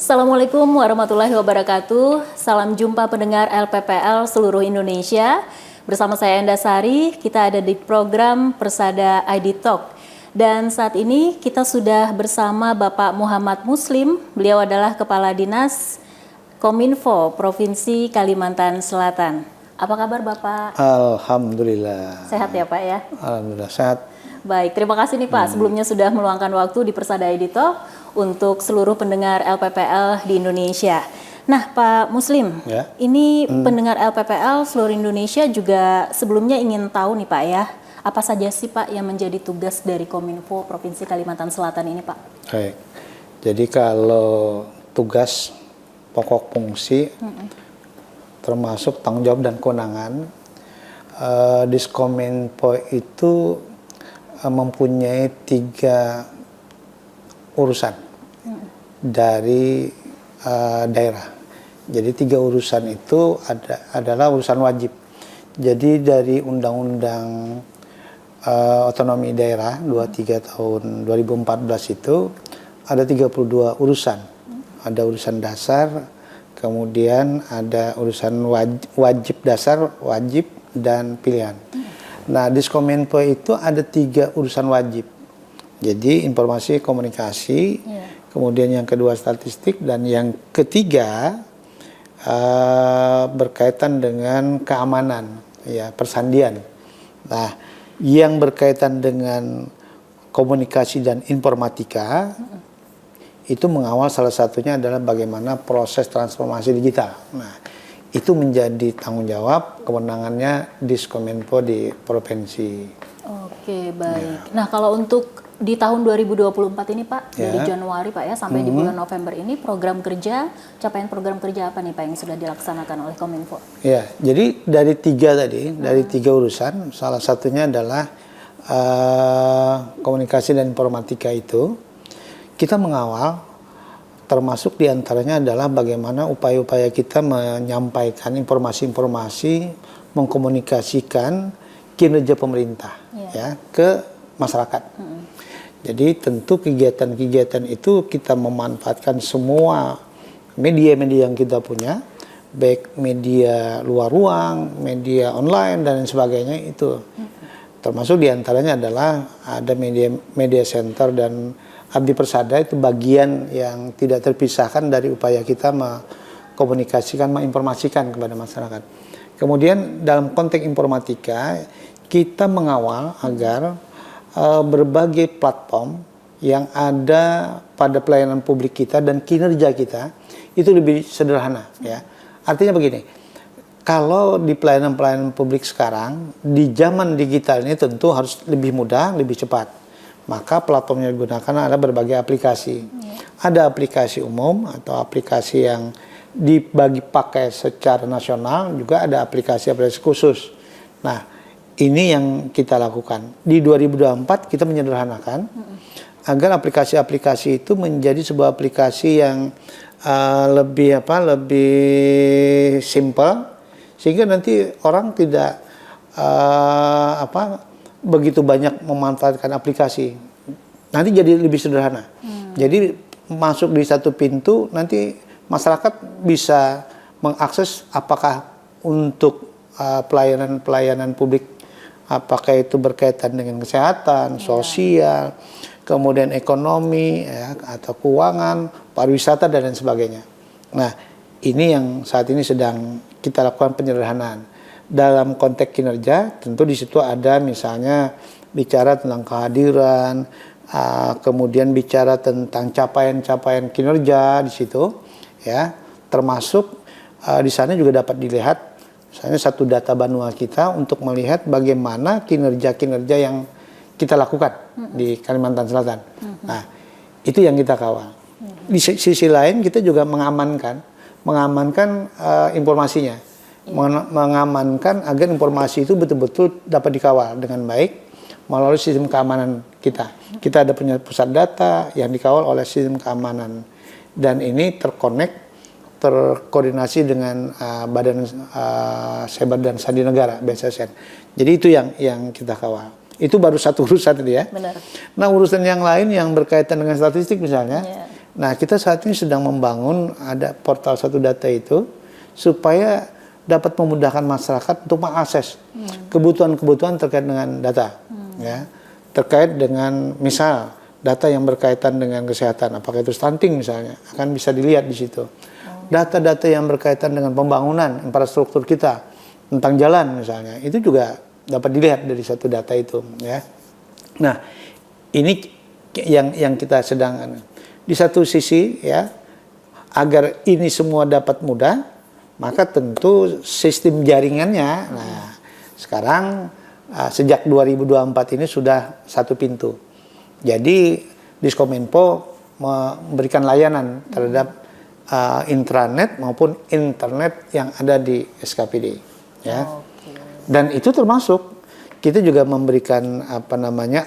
Assalamualaikum warahmatullahi wabarakatuh. Salam jumpa pendengar LPPL seluruh Indonesia. Bersama saya Endasari, kita ada di program Persada ID Talk. Dan saat ini kita sudah bersama Bapak Muhammad Muslim. Beliau adalah Kepala Dinas Kominfo Provinsi Kalimantan Selatan. Apa kabar Bapak? Alhamdulillah. Sehat ya Pak ya? Alhamdulillah sehat. Baik, terima kasih nih Pak. Sebelumnya sudah meluangkan waktu di Persada ID Talk untuk seluruh pendengar LPPL di Indonesia. Nah Pak Muslim, ini pendengar LPPL seluruh Indonesia juga sebelumnya ingin tahu nih Pak ya, apa saja sih Pak yang menjadi tugas dari Kominfo Provinsi Kalimantan Selatan ini Pak? Baik, jadi kalau tugas pokok fungsi termasuk tanggung jawab dan kewenangan, Diskominfo itu mempunyai 3 urusan dari daerah. Jadi 3 urusan itu adalah urusan wajib. Jadi dari Undang-Undang Otonomi Daerah 23 tahun 2014 itu ada 32 urusan. Ada urusan dasar, kemudian ada urusan wajib dasar, wajib, dan pilihan. Nah, Diskominfo itu ada 3 urusan wajib. Jadi informasi komunikasi, kemudian yang kedua statistik, dan yang ketiga berkaitan dengan keamanan, ya, persandian. Nah, yang berkaitan dengan komunikasi dan informatika itu mengawal, salah satunya adalah bagaimana proses transformasi digital. Nah, itu menjadi tanggung jawab kewenangannya Diskominfo di provinsi. Oke, baik. Nah, kalau untuk di tahun 2024 ini Pak, dari Januari Pak ya sampai di bulan November ini program kerja, capaian program kerja apa nih Pak yang sudah dilaksanakan oleh Kominfo? Ya, jadi dari 3 tadi, dari 3 urusan, salah satunya adalah komunikasi dan informatika itu kita mengawal. Termasuk diantaranya adalah bagaimana upaya-upaya kita menyampaikan informasi-informasi, mengkomunikasikan kinerja pemerintah ya ke masyarakat. Jadi tentu kegiatan-kegiatan itu kita memanfaatkan semua media-media yang kita punya, baik media luar ruang, media online dan sebagainya itu. Termasuk diantaranya adalah ada media center dan Abdi Persada itu bagian yang tidak terpisahkan dari upaya kita mengkomunikasikan, menginformasikan kepada masyarakat. Kemudian dalam konteks informatika, kita mengawal agar berbagai platform yang ada pada pelayanan publik kita dan kinerja kita itu lebih sederhana. Ya. Artinya begini, kalau di pelayanan-pelayanan publik sekarang, di zaman digital ini tentu harus lebih mudah, lebih cepat. Maka platform yang digunakan ada berbagai aplikasi. Ada aplikasi umum atau aplikasi yang dibagi pakai secara nasional, juga ada aplikasi-aplikasi khusus. Nah, ini yang kita lakukan. Di 2024 kita menyederhanakan agar aplikasi-aplikasi itu menjadi sebuah aplikasi yang lebih simple, sehingga nanti orang tidak begitu banyak memanfaatkan aplikasi. Nanti jadi lebih sederhana. Jadi masuk di satu pintu, nanti masyarakat bisa mengakses apakah untuk pelayanan publik, apakah itu berkaitan dengan kesehatan, sosial, kemudian ekonomi, ya, atau keuangan, pariwisata dan lain sebagainya. Nah, ini yang saat ini sedang kita lakukan penyederhanaan. Dalam konteks kinerja, tentu di situ ada misalnya bicara tentang kehadiran, kemudian bicara tentang capaian-capaian kinerja di situ, ya, termasuk di sana juga dapat dilihat, misalnya satu data manual kita untuk melihat bagaimana kinerja-kinerja yang kita lakukan di Kalimantan Selatan. Nah, itu yang kita kawal. Di sisi lain kita juga mengamankan informasinya. Mengamankan agar informasi itu betul-betul dapat dikawal dengan baik melalui sistem keamanan kita. Kita ada punya pusat data yang dikawal oleh sistem keamanan, dan ini terkoordinasi dengan Badan Cyber dan Sandi Negara (BSSN). Jadi itu yang kita kawal. Itu baru satu urusan tadi ya. Benar. Nah, urusan yang lain yang berkaitan dengan statistik misalnya. Nah, kita saat ini sedang membangun ada portal satu data itu supaya dapat memudahkan masyarakat untuk mengakses kebutuhan-kebutuhan terkait dengan data, ya, terkait dengan misal data yang berkaitan dengan kesehatan, apakah itu stunting misalnya, akan bisa dilihat di situ. Data-data yang berkaitan dengan pembangunan infrastruktur kita tentang jalan misalnya, itu juga dapat dilihat dari satu data itu, ya. Nah, ini yang kita sedang di satu sisi, ya, agar ini semua dapat mudah, maka tentu sistem jaringannya, nah sekarang sejak 2024 ini sudah satu pintu. Jadi Diskominfo memberikan layanan terhadap intranet maupun internet yang ada di SKPD, ya. Dan itu termasuk kita juga memberikan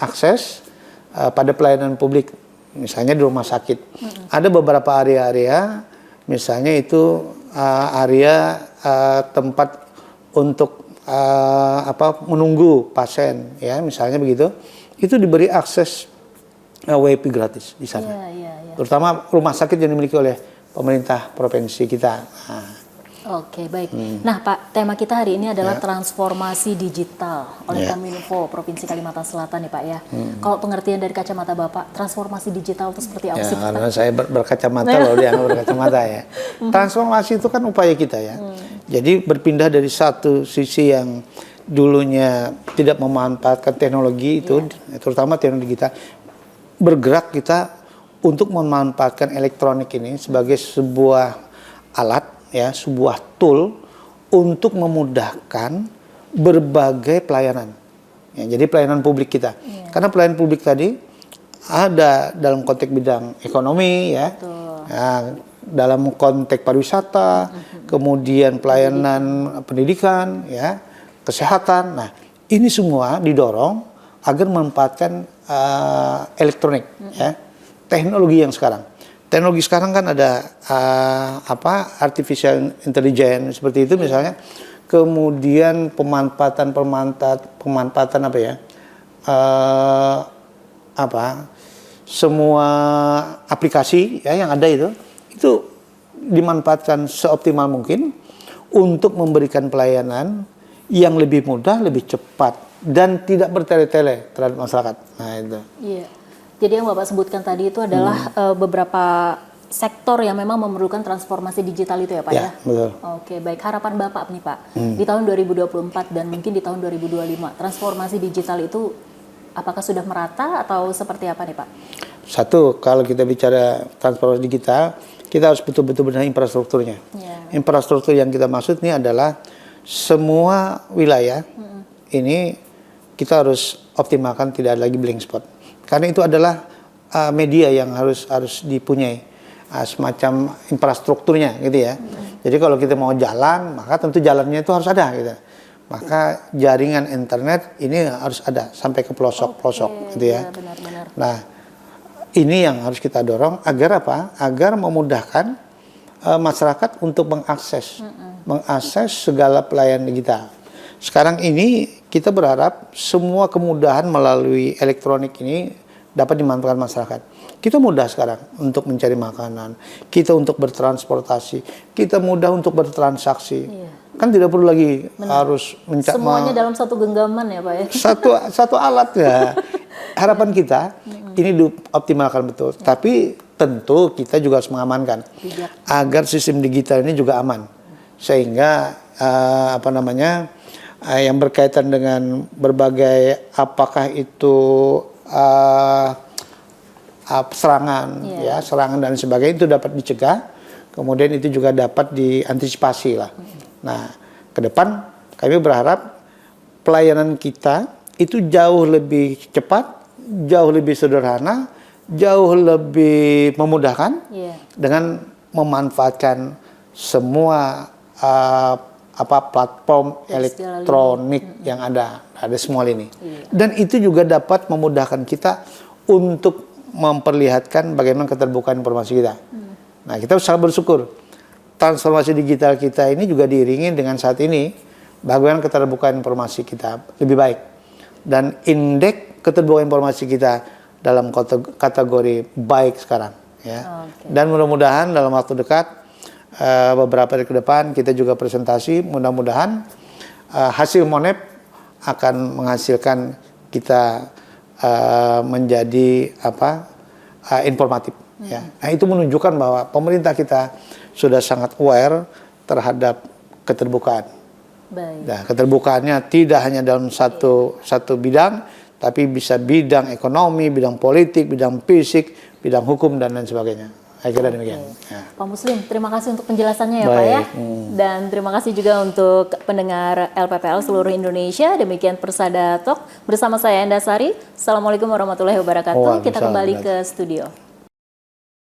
akses pada pelayanan publik, misalnya di rumah sakit. Ada beberapa area-area, misalnya itu area tempat untuk menunggu pasien, ya, misalnya begitu, itu diberi akses WiFi gratis di sana. Terutama rumah sakit yang dimiliki oleh pemerintah provinsi kita. Oke, baik. Nah, Pak, tema kita hari ini adalah transformasi digital oleh Kominfo Provinsi Kalimantan Selatan, nih Pak, ya. Kalau pengertian dari kacamata Bapak, transformasi digital itu seperti apa sih, Pak? Karena saya berkacamata loh, dia nggak berkacamata, ya. Transformasi itu kan upaya kita, ya. Jadi berpindah dari satu sisi yang dulunya tidak memanfaatkan teknologi itu, terutama teknologi kita, bergerak kita untuk memanfaatkan elektronik ini sebagai sebuah alat, ya, sebuah tool untuk memudahkan berbagai pelayanan. Ya, jadi pelayanan publik kita. Karena pelayanan publik tadi ada dalam konteks bidang ekonomi, ya, dalam konteks pariwisata, kemudian pelayanan pendidikan, ya, kesehatan. Nah, ini semua didorong agar memanfaatkan elektronik, ya, teknologi yang sekarang. Teknologi sekarang kan ada artificial intelligence seperti itu misalnya, kemudian pemanfaatan apa ya, semua aplikasi, ya, yang ada itu dimanfaatkan seoptimal mungkin untuk memberikan pelayanan yang lebih mudah, lebih cepat, dan tidak bertele-tele terhadap masyarakat. Nah, itu. Iya. Jadi yang Bapak sebutkan tadi itu adalah beberapa sektor yang memang memerlukan transformasi digital itu, ya Pak, ya? Betul. Oke, baik. Harapan Bapak nih, Pak, di tahun 2024 dan mungkin di tahun 2025, transformasi digital itu apakah sudah merata atau seperti apa nih, Pak? Satu, kalau kita bicara transformasi digital, kita harus betul-betul benahi infrastrukturnya. Infrastruktur yang kita maksud ini adalah semua wilayah ini kita harus optimalkan, tidak ada lagi blank spot. Karena itu adalah media yang harus dipunyai semacam infrastrukturnya, gitu ya. Jadi kalau kita mau jalan, maka tentu jalannya itu harus ada, gitu. Maka jaringan internet ini harus ada sampai ke pelosok-pelosok, gitu ya. Benar-benar. Nah, ini yang harus kita dorong agar apa? Agar memudahkan masyarakat untuk mengakses segala pelayanan digital. Sekarang ini kita berharap semua kemudahan melalui elektronik ini dapat dimanfaatkan masyarakat. Kita mudah sekarang untuk mencari makanan, kita untuk bertransportasi, kita mudah untuk bertransaksi. Kan tidak perlu lagi harus semuanya dalam satu genggaman, ya Pak, ya. Satu alat, ya. Harapan kita ini dioptimalkan betul. Tapi tentu kita juga harus mengamankan agar sistem digital ini juga aman. Sehingga yang berkaitan dengan berbagai apakah itu serangan, ya, serangan dan sebagainya itu dapat dicegah, kemudian itu juga dapat diantisipasi lah. Nah, ke depan kami berharap pelayanan kita itu jauh lebih cepat, jauh lebih sederhana, jauh lebih memudahkan dengan memanfaatkan semua platform elektronik yang ada semua ini. Dan itu juga dapat memudahkan kita untuk memperlihatkan bagaimana keterbukaan informasi kita. Nah, kita sangat bersyukur transformasi digital kita ini juga diiringi dengan saat ini bagaimana keterbukaan informasi kita lebih baik, dan indeks keterbukaan informasi kita dalam kategori baik sekarang, ya. Dan mudah-mudahan dalam waktu dekat beberapa hari ke depan kita juga presentasi, mudah-mudahan hasil Monep akan menghasilkan kita menjadi informatif. Ya. Nah, itu menunjukkan bahwa pemerintah kita sudah sangat aware terhadap keterbukaan. Baik. Nah, keterbukaannya tidak hanya dalam satu bidang, tapi bisa bidang ekonomi, bidang politik, bidang fisik, bidang hukum, dan lain sebagainya. Saya kira demikian. Ya. Pak Muslim, terima kasih untuk penjelasannya ya Baik. Pak ya. Dan terima kasih juga untuk pendengar LPPL seluruh Indonesia. Demikian Persada Talk bersama saya Endasari. Assalamualaikum warahmatullahi wabarakatuh. Kita kembali ke studio.